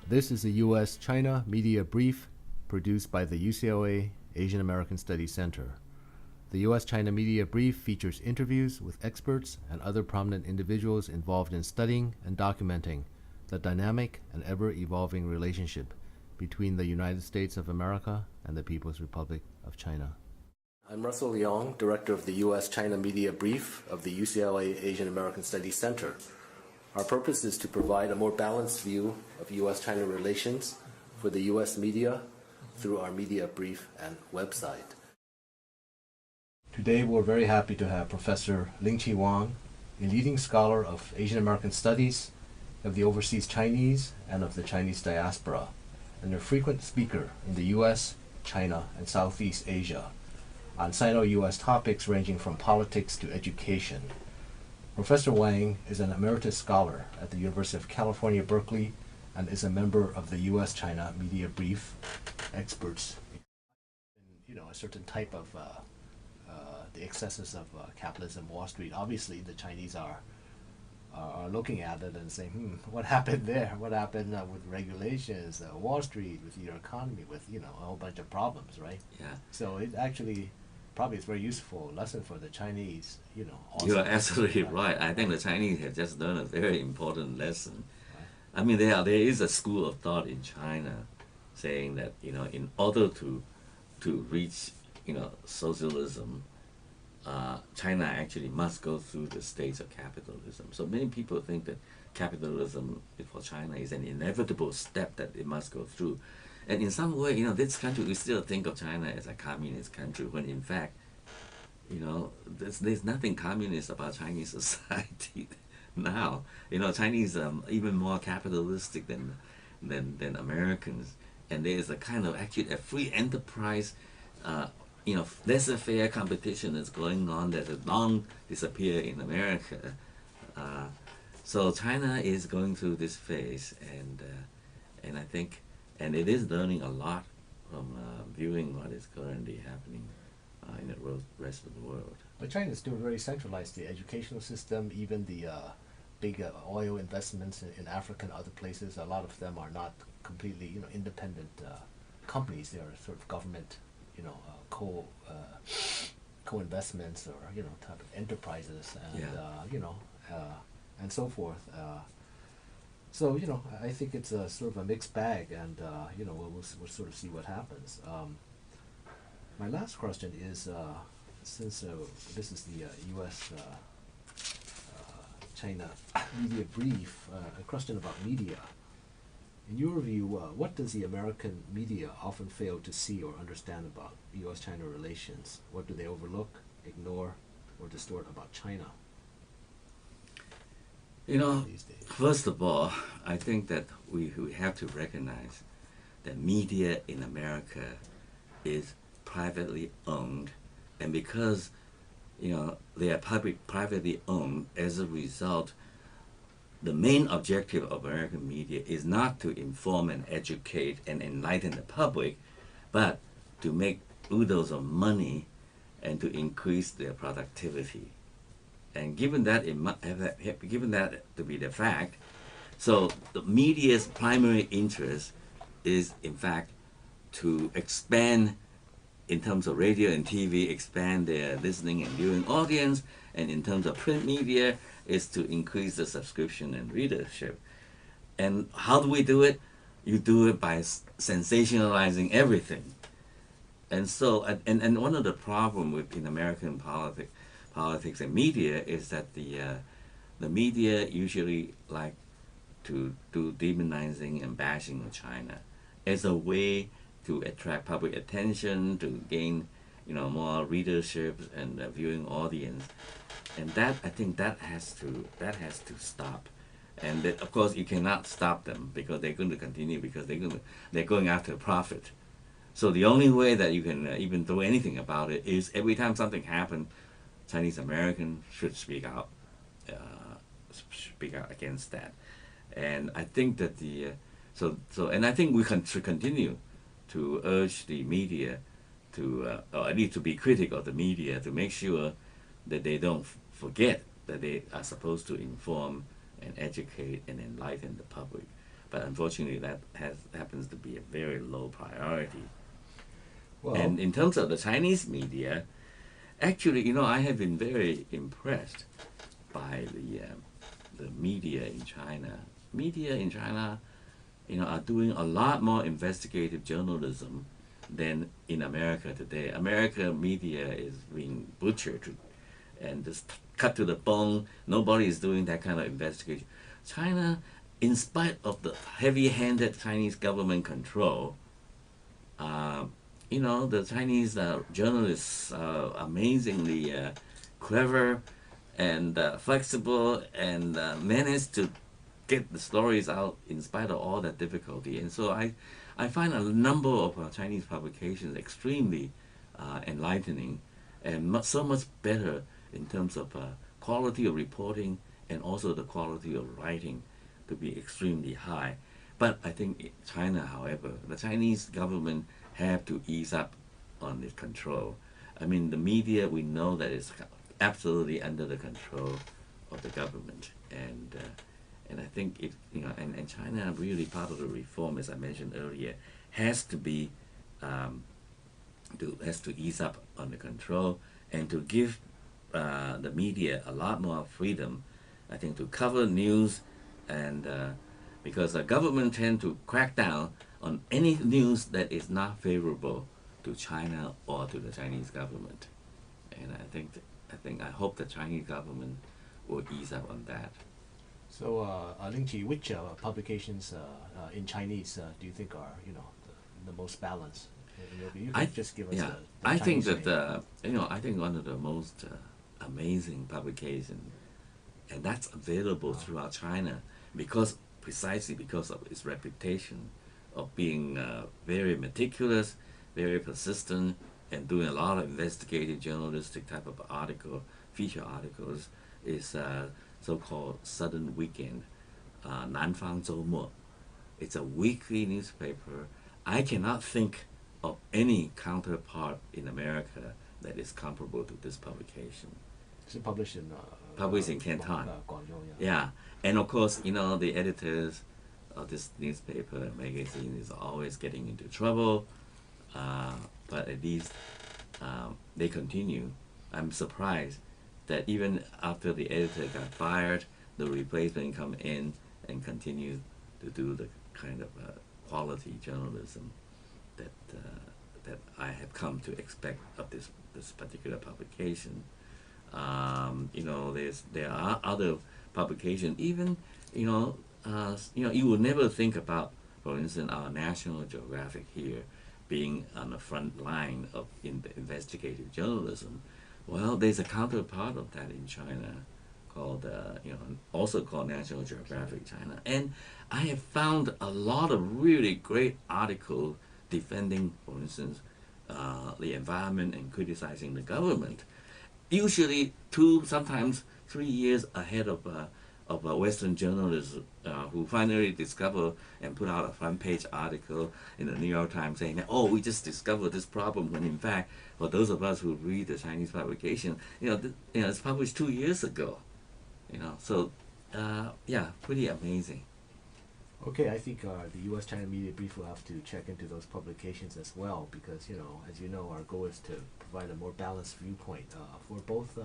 This is a U.S.-China Media Brief produced by the UCLA Asian American Studies Center. The U.S.-China Media Brief features interviews with experts and other prominent individuals involved in studying and documenting the dynamic and ever-evolving relationship between the United States of America and the People's Republic of China. I'm Russell Leong, Director of the U.S.-China Media Brief of the UCLA Asian American Studies Center. Our purpose is to provide a more balanced view of U.S.-China relations for the U.S. media through our media brief and website. Today we're very happy to have Professor Ling-chi Wang, a leading scholar of Asian American Studies, of the overseas Chinese, and of the Chinese diaspora, and a frequent speaker in the U.S., China, and Southeast Asia on Sino-U.S. topics ranging from politics to education. Professor Wang is an emeritus scholar at the University of California, Berkeley, and is a member of the U.S.-China Media Brief experts. A certain type of the excesses of capitalism, Wall Street. Obviously, the Chinese are looking at it and saying, what happened there? What happened with regulations, Wall Street, with your economy, with a whole bunch of problems, right? Yeah. So it actually probably is a very useful lesson for the Chinese, also. You are absolutely right. I think the Chinese have just learned a very important lesson. I mean, there is a school of thought in China saying that, in order to reach, socialism, China actually must go through the stage of capitalism. So many people think that capitalism for China is an inevitable step that it must go through. And in some way, this country, we still think of China as a communist country, when in fact, there's nothing communist about Chinese society now. Chinese are even more capitalistic than Americans. And there is a kind of actually a free enterprise, laissez-faire competition that's going on that has long disappeared in America. So China is going through this phase, and I think, and it is learning a lot from viewing what is currently happening in the rest of the world. But China is still very centralized. The educational system, even the big oil investments in Africa and other places, a lot of them are not completely, independent companies. They are sort of government, co-investments or type of enterprises, and and so forth. So I think it's a sort of a mixed bag, and we'll sort of see what happens. My last question is, since this is the U.S. China Media Brief, a question about media. In your view, what does the American media often fail to see or understand about U.S.-China relations? What do they overlook, ignore, or distort about China? First of all, I think that we have to recognize that media in America is privately owned, and because they are privately owned, as a result, the main objective of American media is not to inform and educate and enlighten the public, but to make oodles of money and to increase their productivity. And given that to be the fact, so the media's primary interest is, in fact, to expand, in terms of radio and TV, expand their listening and viewing audience, and in terms of print media, is to increase the subscription and readership. And how do we do it? You do it by sensationalizing everything. And so, and one of the problems in American politics and media is that the media usually like to do demonizing and bashing of China as a way to attract public attention, to gain more readership and viewing audience, and that, I think, that has to stop. And that, of course, you cannot stop them because they're going to continue, because they're going after profit. So the only way that you can even do anything about it is every time something happens, Chinese Americans should speak out against that. And I think that and I think we should continue to urge the media to, or at least to be critical of the media, to make sure that they don't forget that they are supposed to inform and educate and enlighten the public. but unfortunately that happens to be a very low priority. Well, And in terms of the Chinese media, actually, I have been very impressed by the media in China. Media in China, are doing a lot more investigative journalism than in America today. America media is being butchered and just cut to the bone. Nobody is doing that kind of investigation. China, in spite of the heavy-handed Chinese government control, the Chinese journalists are amazingly clever and flexible and managed to get the stories out in spite of all that difficulty. And so I find a number of Chinese publications extremely enlightening and so much better in terms of quality of reporting and also the quality of writing to be extremely high. But I think China, however, the Chinese government have to ease up on its control. I mean, the media, we know that it's absolutely under the control of the government. And I think and China really, part of the reform, as I mentioned earlier, has to be has to ease up on the control and to give the media a lot more freedom, I think, to cover news, and because the government tend to crack down on any news that is not favorable to China or to the Chinese government. And I hope the Chinese government will ease up on that. so Ling-chi, which publications in Chinese do you think are the most balanced? You can just give us Yeah, the I think Chinese that name. I think one of the most amazing publications, and that's available throughout China, precisely because of its reputation of being very meticulous, very persistent, and doing a lot of investigative journalistic type of feature articles, is so-called Southern Weekend, 南方周末. It's a weekly newspaper. I cannot think of any counterpart in America that is comparable to this publication. It's published in Canton. Guangzhou, Yeah, and of course, the editors of this newspaper and magazine is always getting into trouble, but at least they continue. I'm surprised that even after the editor got fired, the replacement come in and continue to do the kind of quality journalism that I have come to expect of this particular publication. There are other publications. Even you would never think about, for instance, our National Geographic here being on the front line of investigative journalism. Well, there's a counterpart of that in China, called also called National Geographic China, and I have found a lot of really great articles defending, for instance, the environment and criticizing the government. Usually 2, sometimes 3 years ahead of Western journalists who finally discover and put out a front page article in the New York Times saying, "Oh, we just discovered this problem," when in fact, for those of us who read the Chinese publication, it's published 2 years ago. So yeah, pretty amazing. Okay, I think the U.S. China Media Brief will have to check into those publications as well, because as you know, our goal is to provide a more balanced viewpoint for both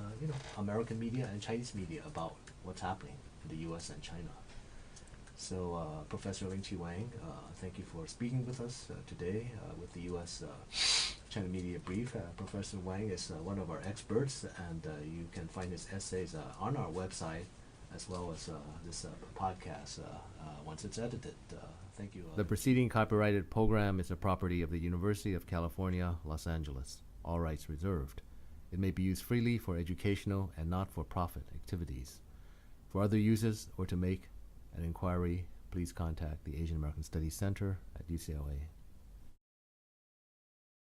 American media and Chinese media about what's happening in the U.S. and China. So Professor Ling-chi Wang, thank you for speaking with us today with the U.S. China Media Brief. Professor Wang is one of our experts, and you can find his essays on our website, as well as this podcast once it's edited. Thank you. The preceding copyrighted program is a property of the University of California, Los Angeles. All rights reserved. It may be used freely for educational and not-for-profit activities. For other uses or to make an inquiry, please contact the Asian American Studies Center at UCLA.